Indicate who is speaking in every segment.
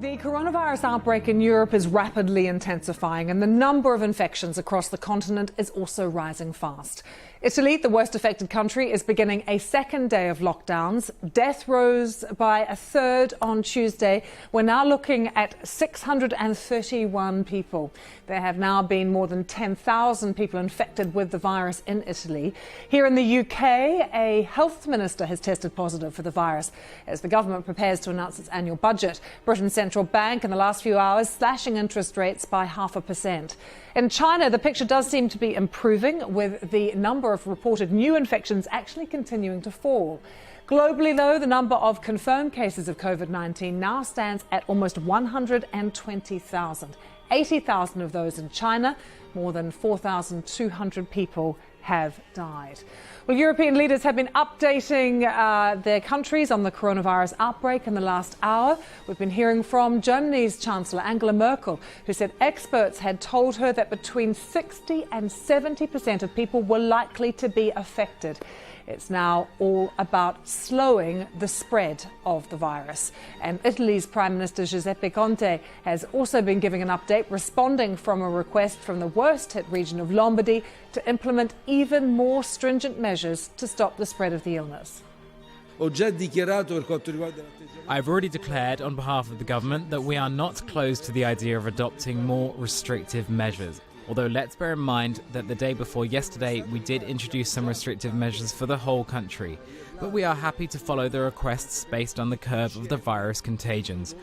Speaker 1: The coronavirus outbreak in Europe is rapidly intensifying, and the number of infections across the continent is also rising fast. Italy, the worst affected country, is beginning a second day of lockdowns. Death rose by a third on Tuesday. We're now looking at 631 people. There have now been more than 10,000 people infected with the virus in Italy. Here in the UK, a health minister has tested positive for the virus as the government prepares to announce its annual budget. Britain's central bank in the last few hours slashing interest rates by 0.5%. In China, the picture does seem to be improving, with the number of reported new infections actually continuing to fall. Globally, though, the number of confirmed cases of COVID-19 now stands at almost 120,000. 80,000 of those in China. More than 4,200 people have died. Well, European leaders have been updating their countries on the coronavirus outbreak in the last hour. We've been hearing from Germany's Chancellor Angela Merkel, who said experts had told her that between 60 and 70% of people were likely to be affected. It's now all about slowing the spread of the virus. And Italy's Prime Minister Giuseppe Conte has also been giving an update, responding from a request from the worst hit region of Lombardy to implement even more stringent measures to stop the spread of the illness.
Speaker 2: I've already declared on behalf of the government that we are not closed to the idea of adopting more restrictive measures. Although let's bear in mind that the day before yesterday we did introduce some restrictive measures for the whole country, but we are happy to follow the requests based on the curve of the virus contagions.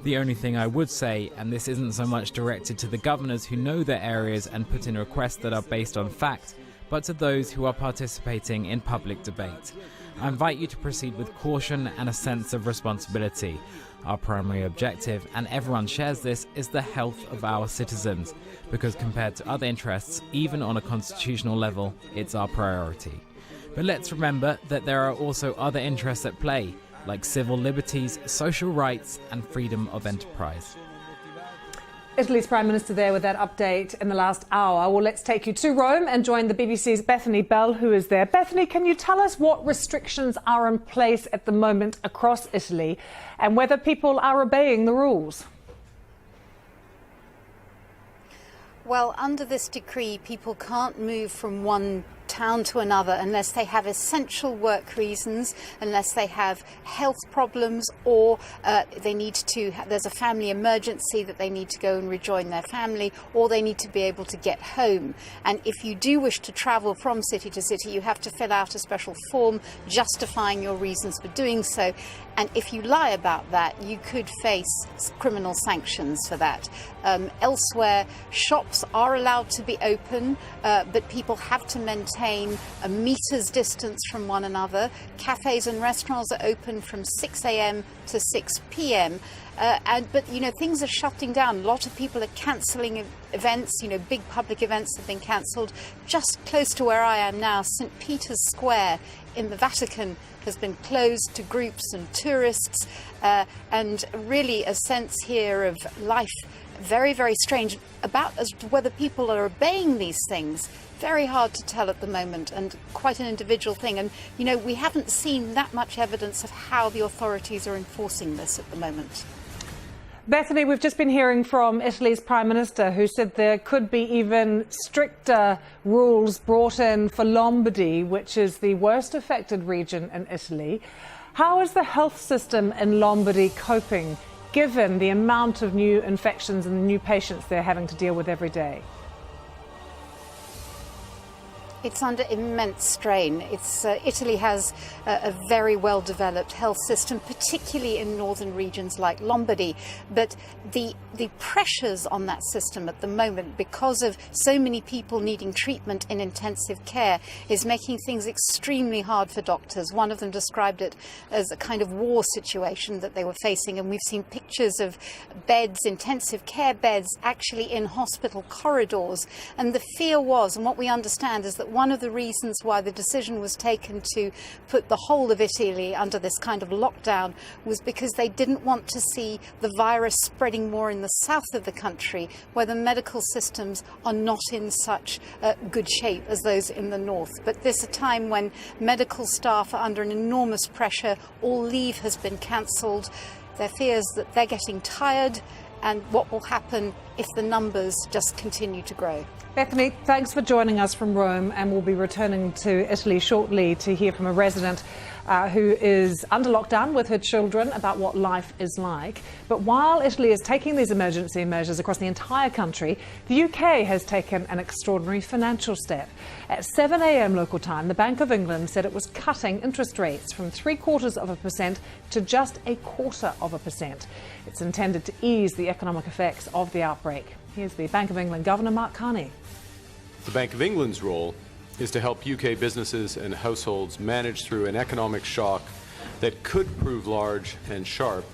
Speaker 2: The only thing I would say, and this isn't so much directed to the governors who know their areas and put in requests that are based on fact, but to those who are participating in public debate. I invite you to proceed with caution and a sense of responsibility. Our primary objective, and everyone shares this, is the health of our citizens, because compared to other interests, even on a constitutional level, it's our priority. But let's remember that there are also other interests at play, like civil liberties, social rights, and freedom of enterprise.
Speaker 1: Italy's Prime Minister there with that update in the last hour. Well, let's take you to Rome and join the BBC's Bethany Bell, who is there. Bethany, can you tell us what restrictions are in place at the moment across Italy and whether people are obeying the rules?
Speaker 3: Well, under this decree, people can't move from one town to another unless they have essential work reasons, unless they have health problems, or there's a family emergency that they need to go and rejoin their family, or they need to be able to get home. And if you do wish to travel from city to city, you have to fill out a special form justifying your reasons for doing so. And if you lie about that, you could face criminal sanctions for that. Elsewhere, shops are allowed to be open, but people have to maintain a meter's distance from one another. Cafes and restaurants are open from 6 a.m. to 6 p.m. But things are shutting down. A lot of people are cancelling events. Big public events have been cancelled. Just close to where I am now, St. Peter's Square in the Vatican has been closed to groups and tourists, and really a sense here of life very, very strange. About as to whether people are obeying these things, very hard to tell at the moment, and quite an individual thing. And we haven't seen that much evidence of how the authorities are enforcing this at the moment.
Speaker 1: Bethany, we've just been hearing from Italy's Prime Minister, who said there could be even stricter rules brought in for Lombardy, which is the worst affected region in Italy. How is the health system in Lombardy coping, given the amount of new infections and new patients they're having to deal with every day?
Speaker 3: It's under immense strain. Italy has a very well-developed health system, particularly in northern regions like Lombardy. But the pressures on that system at the moment, because of so many people needing treatment in intensive care, is making things extremely hard for doctors. One of them described it as a kind of war situation that they were facing, and we've seen pictures of beds, intensive care beds, actually in hospital corridors. And the fear was, and what we understand, is that one of the reasons why the decision was taken to put the whole of Italy under this kind of lockdown was because they didn't want to see the virus spreading more in the south of the country, where the medical systems are not in such good shape as those in the north. But this is a time when medical staff are under an enormous pressure. All leave has been cancelled. Their fears that they're getting tired and what will happen if the numbers just continue to grow.
Speaker 1: Bethany, thanks for joining us from Rome, and we'll be returning to Italy shortly to hear from a resident who is under lockdown with her children about what life is like. But while Italy is taking these emergency measures across the entire country, the UK has taken an extraordinary financial step. At 7 a.m. local time, the Bank of England said it was cutting interest rates from 0.75% to just 0.25%. It's intended to ease the economic effects of the outbreak. Here's the Bank of England Governor Mark Carney.
Speaker 4: The Bank of England's role is to help UK businesses and households manage through an economic shock that could prove large and sharp,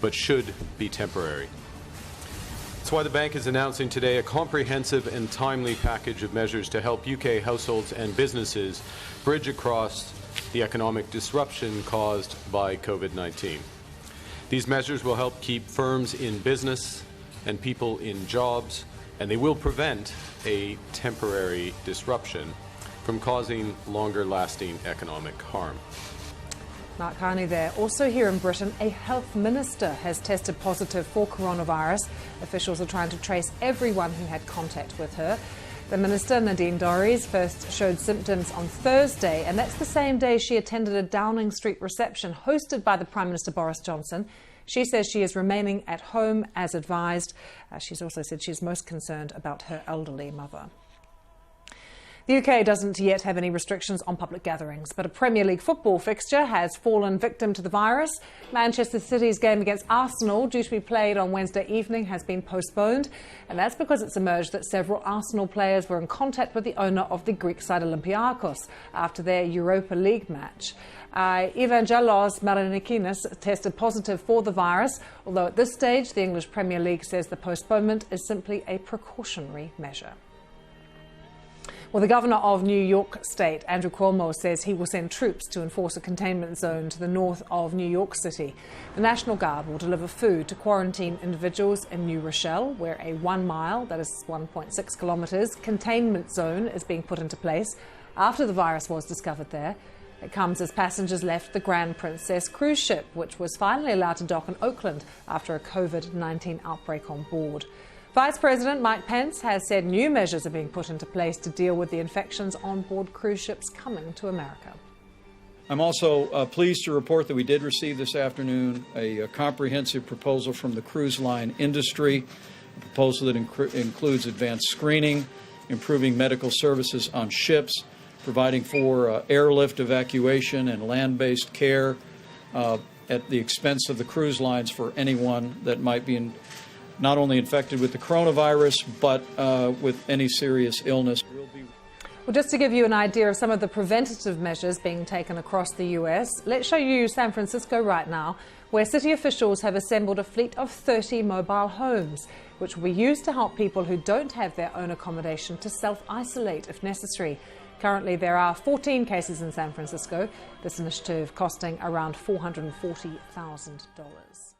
Speaker 4: but should be temporary. That's why the bank is announcing today a comprehensive and timely package of measures to help UK households and businesses bridge across the economic disruption caused by COVID-19. These measures will help keep firms in business and people in jobs, and they will prevent a temporary disruption from causing longer-lasting economic harm.
Speaker 1: Mark Carney there. Also here in Britain, a health minister has tested positive for coronavirus. Officials are trying to trace everyone who had contact with her. The minister, Nadine Dorries, first showed symptoms on Thursday, and that's the same day she attended a Downing Street reception hosted by the Prime Minister Boris Johnson. She says she is remaining at home as advised. She's also said she's most concerned about her elderly mother. The UK doesn't yet have any restrictions on public gatherings, but a Premier League football fixture has fallen victim to the virus. Manchester City's game against Arsenal, due to be played on Wednesday evening, has been postponed, and that's because it's emerged that several Arsenal players were in contact with the owner of the Greek side Olympiacos after their Europa League match. Evangelos Marinikinas tested positive for the virus, although at this stage the English Premier League says the postponement is simply a precautionary measure. Well, the Governor of New York State, Andrew Cuomo, says he will send troops to enforce a containment zone to the north of New York City. The National Guard will deliver food to quarantine individuals in New Rochelle, where a 1 mile, that is 1.6 kilometres, containment zone is being put into place after the virus was discovered there. It comes as passengers left the Grand Princess cruise ship, which was finally allowed to dock in Oakland after a COVID-19 outbreak on board. Vice President Mike Pence has said new measures are being put into place to deal with the infections on board cruise ships coming to America.
Speaker 5: I'm also pleased to report that we did receive this afternoon a comprehensive proposal from the cruise line industry, a proposal that includes advanced screening, improving medical services on ships, providing for airlift evacuation and land-based care at the expense of the cruise lines for anyone that might be not only infected with the coronavirus, but with any serious illness.
Speaker 1: Well, just to give you an idea of some of the preventative measures being taken across the US, let's show you San Francisco right now, where city officials have assembled a fleet of 30 mobile homes, which will be used to help people who don't have their own accommodation to self-isolate if necessary. Currently, there are 14 cases in San Francisco, this initiative costing around $440,000.